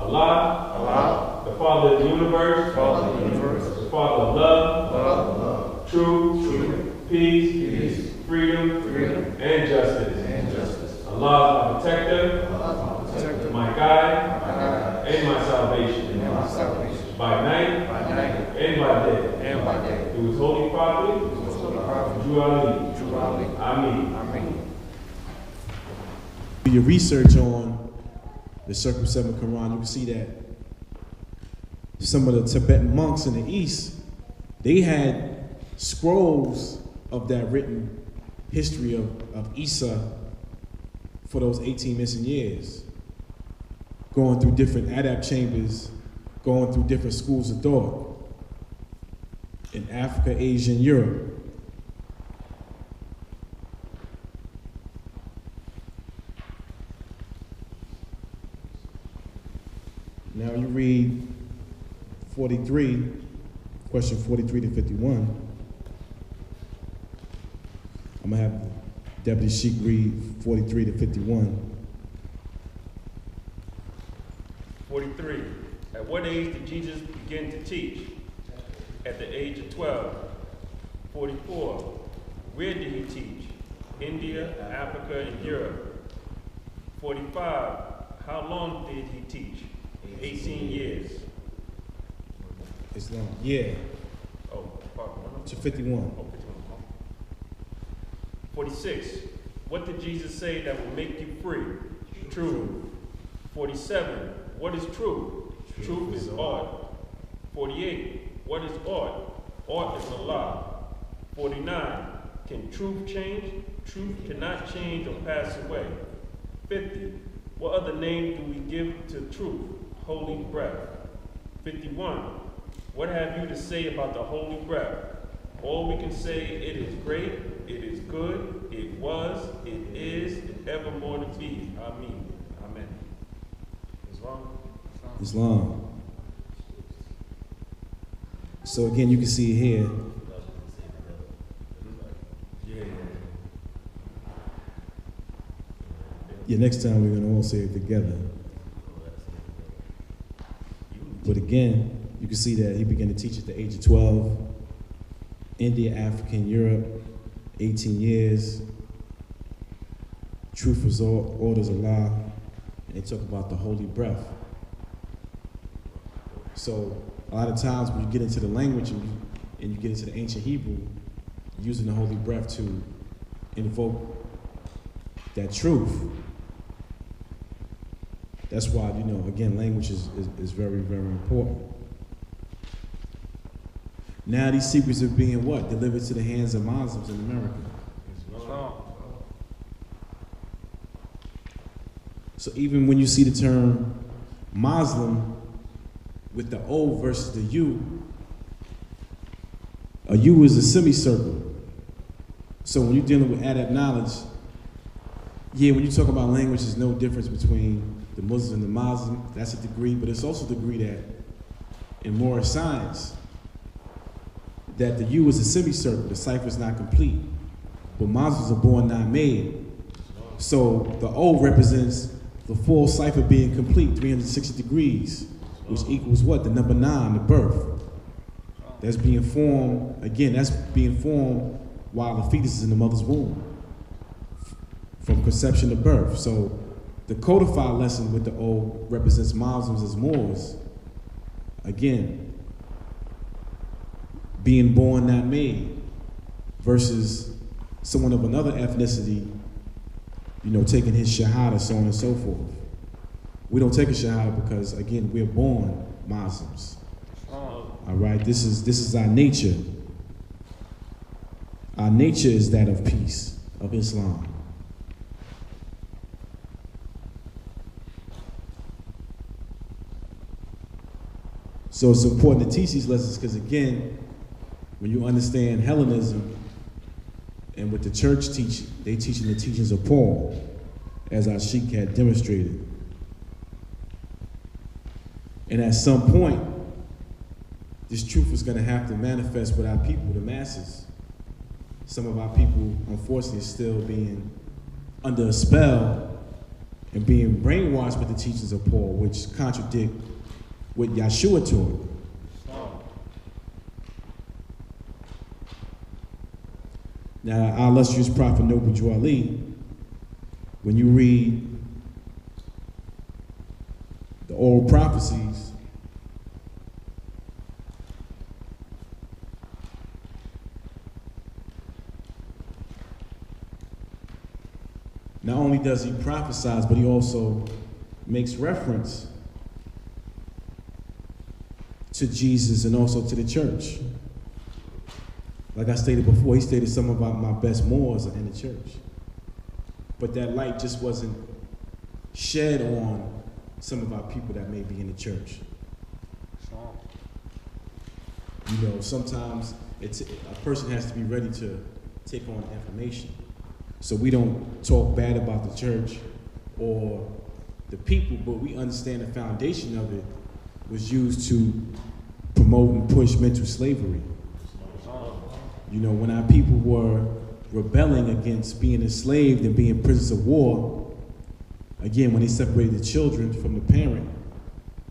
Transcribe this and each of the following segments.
Allah, the Father of the universe, the Father of love, truth, peace, freedom, and justice. Allah is my protector, my guide, and my salvation. By night and by day. Through his holy prophet, Drew Ali. Ameen. Do your research on the circumcision Quran, you can see that some of the Tibetan monks in the East, they had scrolls of that written history of Isa for those 18 missing years, going through different adapt chambers, going through different schools of thought in Africa, Asia, and Europe. Now you read 43, question 43 to 51. I'm gonna have Deputy Sheikh read 43 to 51. 43. At what age did Jesus begin to teach? At the age of 12. 44. Where did he teach? India, Africa, and Europe. 45. How long did he teach? 18 years. It's long. Yeah. Oh, part 1. To 51. Oh, 51. 46. What did Jesus say that will make you free? Truth. 47. What is truth? Truth is art. 48. What is art? Art is Allah. 49. Can truth change? Truth cannot change or pass away. 50. What other name do we give to truth? Holy breath. 51. What have you to say about the holy breath? All we can say, it is great, it is good, it was, it is, and evermore to be. Ameen. Amen. Islam. So again, you can see here. Yeah, next time we're going to all say it together. But again, you can see that he began to teach at the age of 12. India, Africa, and Europe, 18 years. Truth was orders Allah. And they talk about the holy breath. So a lot of times when you get into the language and you get into the ancient Hebrew, using the holy breath to invoke that truth. That's why, you know, again, language is very, very important. Now these secrets are being what? Delivered to the hands of Muslims in America. So even when you see the term Muslim with the O versus the U, a U is a semicircle. So when you're dealing with adept knowledge, yeah, when you talk about language, there's no difference between the Muslim and the Muslim. That's a degree, but it's also a degree that in Moorish science, that the U is a semicircle, the cipher is not complete. But Muslims are born not made. So the O represents the full cipher being complete, 360 degrees, which equals what? The number 9, the birth. That's being formed, again, that's being formed while the fetus is in the mother's womb, from conception to birth. So the codified lesson with the O represents Muslims as Moors. Again, being born not made, versus someone of another ethnicity, you know, taking his shahada, so on and so forth. We don't take a shahada because, again, we're born Muslims. All right, this is our nature. Our nature is that of peace, of Islam. So it's important to teach these lessons because, again, when you understand Hellenism and what the church teach, they teaching the teachings of Paul, as our Sheikh had demonstrated. And at some point, this truth is going to have to manifest with our people, the masses. Some of our people, unfortunately, are still being under a spell and being brainwashed with the teachings of Paul, which contradict what Yeshua taught. Now, our illustrious prophet Noble Drew Ali, when you read the oral prophecies, not only does he prophesize, but he also makes reference to Jesus and also to the church. Like I stated before, he stated some of my best Moors are in the church. But that light just wasn't shed on some of our people that may be in the church. You know, sometimes a person has to be ready to take on information. So we don't talk bad about the church or the people, but we understand the foundation of it was used to promote and push mental slavery. You know, when our people were rebelling against being enslaved and being prisoners of war, again, when they separated the children from the parent,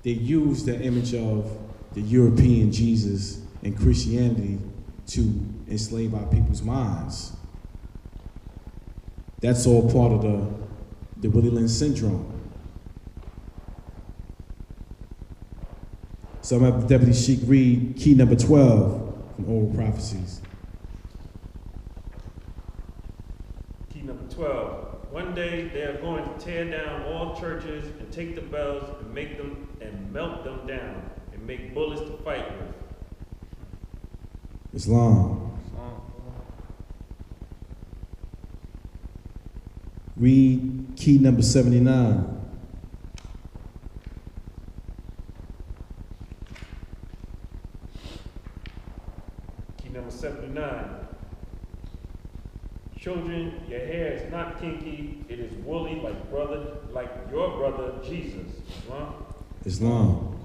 they used that image of the European Jesus and Christianity to enslave our people's minds. That's all part of the Willie Lynn syndrome. So I'm going to have Deputy Sheik read key number 12 from Oral Prophecies. Key number 12. One day they are going to tear down all churches and take the bells and make them and melt them down and make bullets to fight with. Islam. Read key number 79. Key number 79. Children, your hair is not kinky, it is woolly like your brother Jesus. Islam.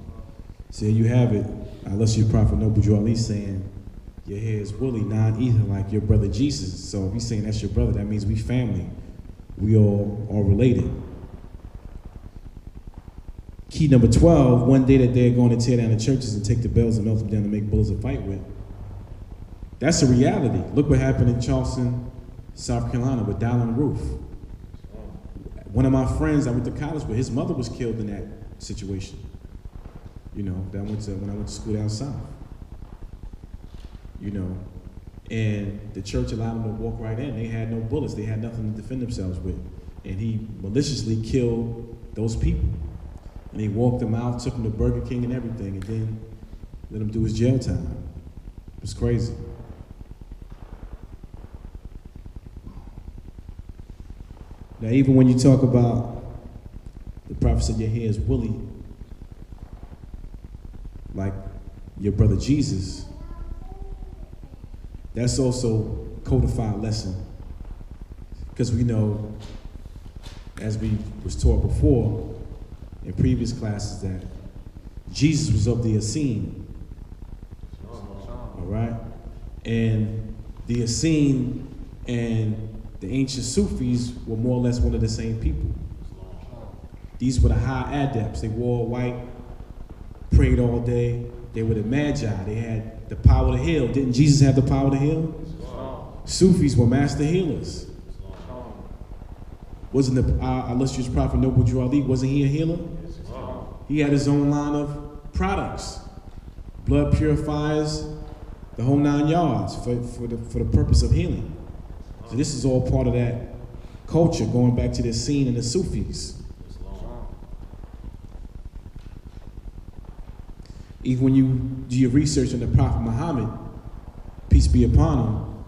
So here you have it. Unless you Prophet Noble Drew Ali saying your hair is woolly, non-ether like your brother Jesus. So if he's saying that's your brother, that means we family. We all are related. Key number 12, one day that they're going to tear down the churches and take the bells and melt them down to make bullets to fight with. That's a reality. Look what happened in Charleston, South Carolina with Dallin Roof. One of my friends I went to college with, his mother was killed in that situation. You know, when I went to school down south. You know, and the church allowed them to walk right in. They had no bullets. They had nothing to defend themselves with. And he maliciously killed those people. And he walked them out, took them to Burger King and everything, and then let him do his jail time. It was crazy. Now, even when you talk about the prophet said your hair is woolly, like your brother Jesus, that's also codified lesson. Because we know, as we was taught before in previous classes, that Jesus was of the Essene. All right? And the Essene and the ancient Sufis were more or less one of the same people. These were the high adepts. They wore white, prayed all day. They were the magi. They had the power to heal. Didn't Jesus have the power to heal? Sufis were master healers. Wasn't our illustrious prophet Noble Drew Ali, wasn't he a healer? He had his own line of products. Blood purifiers, the whole 9 yards for the purpose of healing. So this is all part of that culture going back to the scene and the Sufis. Even when you do your research on the Prophet Muhammad, peace be upon him,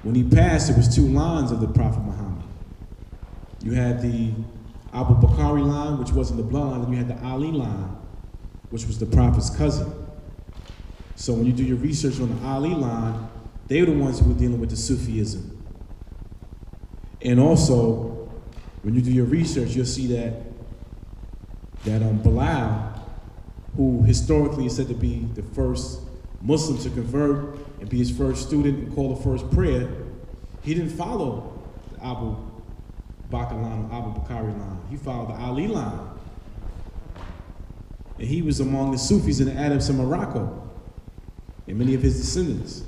when he passed, there was 2 lines of the Prophet Muhammad. You had the Abu Bakr line, which wasn't the bloodline, and you had the Ali line, which was the Prophet's cousin. So when you do your research on the Ali line, they were the ones who were dealing with the Sufism. And also, when you do your research, you'll see that Bilal, who historically is said to be the first Muslim to convert and be his first student and call the first prayer, he didn't follow Abu Bakr line or Abu Bakari line. He followed the Ali line. And he was among the Sufis in the Arabs of Morocco and many of his descendants.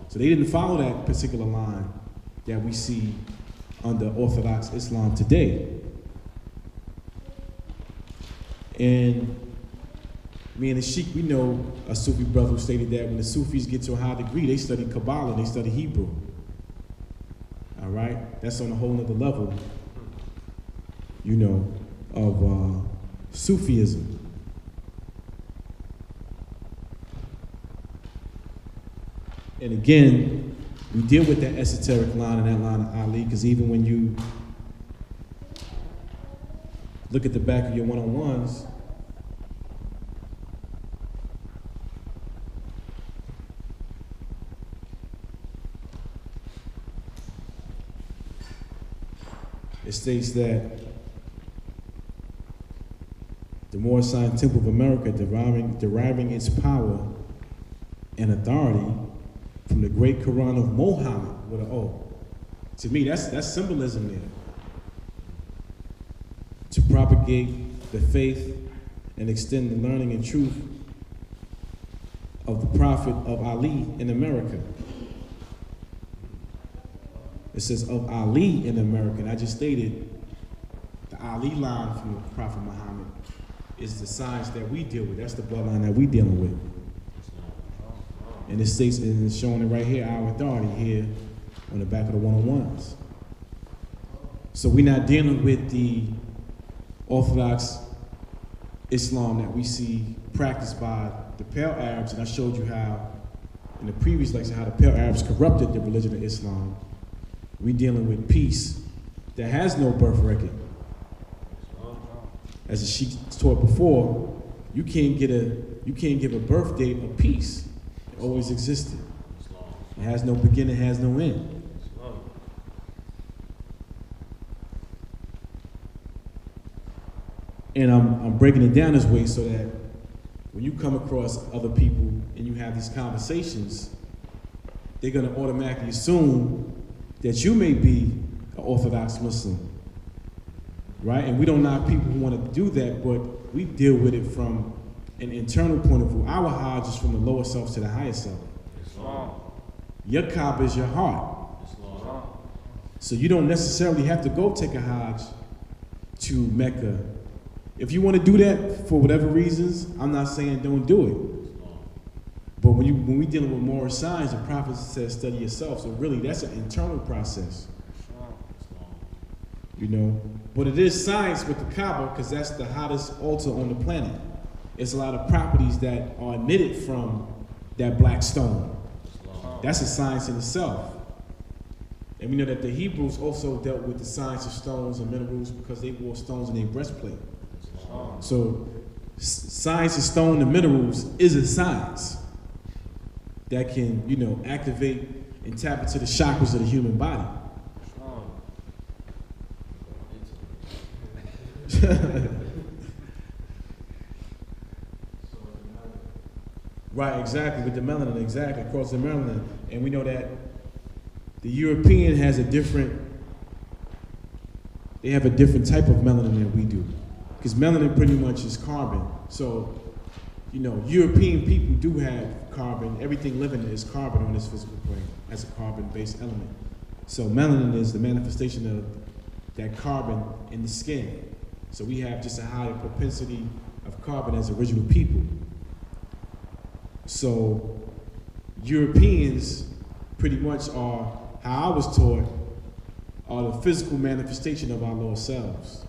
So they didn't follow that particular line that we see under Orthodox Islam today. And me and the Sheikh, we know a Sufi brother who stated that when the Sufis get to a high degree, they study Kabbalah, they study Hebrew. All right? That's on a whole nother level, you know, of Sufism. And again, we deal with that esoteric line and that line of Ali, because even when you look at the back of your one-on-ones, it states that the Moorish Temple of America deriving its power and authority from the great Quran of Muhammad with an O. To me, that's symbolism there. To propagate the faith and extend the learning and truth of the Prophet of Ali in America. It says of Ali in America, and I just stated the Ali line from the Prophet Muhammad is the science that we deal with. That's the bloodline that we dealing with. And it states, and it's showing it right here, our authority here on the back of the one-on-ones. So we're not dealing with the Orthodox Islam that we see practiced by the Pale Arabs, and I showed you how, in the previous lecture, how the Pale Arabs corrupted the religion of Islam. We're dealing with peace that has no birth record. As the Sheikh taught before, you can't give a birth date of peace. It always existed. It has no beginning, has no end. And I'm breaking it down this way so that when you come across other people and you have these conversations, they're going to automatically assume that you may be an Orthodox Muslim, right? And we don't knock people who want to do that, but we deal with it from an internal point of view. Our Hajj is from the lower self to the higher self. Your Kaaba is your heart. So you don't necessarily have to go take a Hajj to Mecca. If you want to do that for whatever reasons, I'm not saying don't do it. But when we're dealing with moral signs, the Prophet says study yourself. So really, that's an internal process. You know, but it is science with the Kaaba because that's the hottest altar on the planet. It's a lot of properties that are emitted from that black stone. That's a science in itself. And we know that the Hebrews also dealt with the science of stones and minerals because they wore stones in their breastplate. So science of stone and minerals is a science that can, you know, activate and tap into the chakras of the human body. Right, exactly, with the melanin, exactly, across the melanin. And we know that the European has a different, they have a different type of melanin than we do. Because melanin pretty much is carbon. So, you know, European people do have carbon. Everything living is carbon on this physical plane as a carbon-based element. So melanin is the manifestation of that carbon in the skin. So we have just a higher propensity of carbon as original people. So Europeans pretty much are, how I was taught, are the physical manifestation of our lower selves.